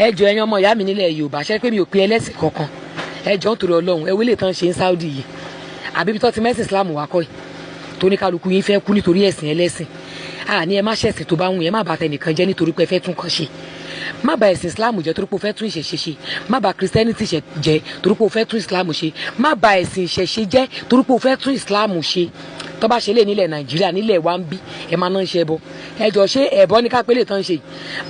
ẹ jọ̀ọ́ ẹ̀yin ọmọ ìyá mi nílẹ̀ Yorùbá ṣe pé mi ò pe ẹlẹ́sìn kankan ẹ jọ̀ọ́ nítorí Ọlọ́run ẹ wílé tán ṣe ń Saudi yìí àbí bí tó ti mẹ́sìn Islam wá kọ́ yìí tó ní kálukú yín fẹ́ kú nítorí ẹ̀sìn ẹlẹ́sìn ní ẹ má ṣẹ̀sìn tó bá wù ẹ má bà tẹnìkan jẹ́ nítorí pé ẹ fẹ́ tún kan ṣe má bà ẹ̀sìn Islam jẹ́ torí pé o fẹ́ tún ìṣẹ̀ṣe ṣe má bà Christianity jẹ́ torí pé o fẹ́ tún Islam ṣe má bà ẹ̀sìn ìṣẹ̀ṣe jẹ́ torí pé o fẹ́ tún Islam ṣe tó bá ṣe lè nílẹ̀ Nàìjíríà nílẹ̀ wa ń bí ẹ máa náà ń ṣe ẹbọ ẹ jọ ṣé ẹbọ ní ká pélé tán ṣe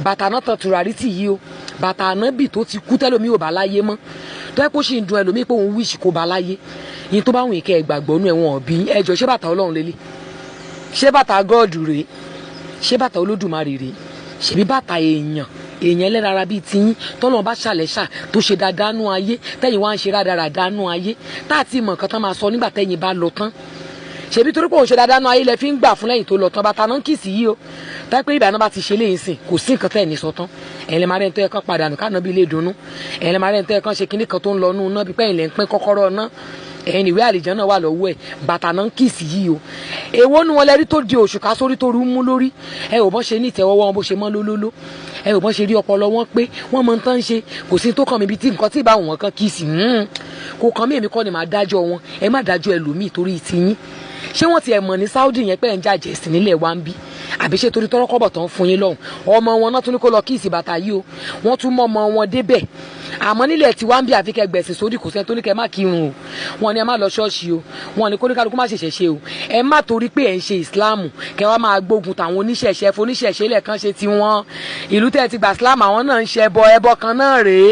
bàtà náà tán tùràrí tì yí o bàtà ànábì tó ti kú tẹ́lómi ò bá láyé mọ́ tó ẹ kó ṣì ń dun ẹlòmíì pé òun wíṣì kó bá láyé yín tó bá wùn kẹ́ ẹ gbàgbọ́ nú ẹ̀wọ̀n ọ̀bí ẹ jọ ṣé bàtà Ọlọ́run lélẹ̀ ṣé bàtà gọ́ọ̀dù rèé ṣé bàtà Olódùmarè rèé ṣèbí bàtà èèyàn ẹlẹ́ra ara bíi tiyín tọ́lọ́run bá ṣàlẹ́ṣà tó ṣe dáadáa nú ayé tẹ́yìn wá ń ṣe rádaràdá nú ayé tá àti ìmọ̀ nǹkan tán máa sọ nígbà tẹ́yìn bá lọ tán ṣèbí torí pé òun ṣe dáadáa nú ayé lẹ fi ń gbà fún lẹ́yìn tó lọ tán bàtà náà ń kìsì yìí o táyé pé ìbànú bá ti ṣe léyìn sìn kò sí nǹkan tẹ́ ẹ̀ ní sọ tán ẹ̀yin lè máa rẹ̀ ń tọ́ ẹ̀kan padà nù káàná bí ilé ìdùnnú ẹ̀yin lè máa rẹ̀ ń tọ́ ẹ̀kan ṣe kinní kan tó ń lọ nù náà bí pẹ́yìn lẹ́ ń pín kọ́kọ́rọ́ náà ẹ̀yin ìwé àlìjẹ́ náà wà lọ́wọ́ ẹ̀ bàtà náà ń kìsì yìí o èwo nu wọn lẹ́rí tó di òṣùká sórí tó rú mú lórí ẹ ò bọ́n ṣe ní ìtẹ́wọ́ wọn bó ṣe mọ́ lólóló ẹ ò bọ́n ṣe rí ọpọlọ wọn pé wọ́n mọ tán ṣe kò sí tó kàn mí ibi tí nǹkan tí ìbáwọn kan kìsì kò kàn mí èmi kọ́ ni màá dájọ́ wọn ẹ má dájọ́ ẹlòmíì torí tiyín ṣé wọ́n ti ẹ̀ mọ̀ ní Saudi yẹn pé ẹ̀ ń jàjẹ́ sí nílẹ̀ wa ń bí àbí ṣe torí tọ́rọ́kọ́bọ̀ tán fún yín lọ́hùn ọmọ wọn náà tún ní kó lọ kíìsì bàtà yìí o wọ́n tún mọ́ ọmọ wọn débẹ̀ àmọ́ nílẹ̀ tí wá ń bí àfi kẹ́ gbẹ̀sìn sódì kò sẹ́ni tó ní kẹ́ má kírun o wọn ni ẹ má lọ ṣọ́ọ̀ṣì o wọn ni kóníkálukú má ṣẹ̀ṣẹ̀ ṣe o ẹ má torí pé ẹ̀ ń ṣe ìsìláàmù kẹ́ wá máa gbógun tàwọn oníṣẹ̀ṣẹ̀ foníṣẹ̀ṣẹ̀ lẹ́ẹ̀kan ṣe tiwọn ìlú tẹ́ ti gbà ìsìláàmù àwọn náà ń ṣe ẹbọ kan náà rèé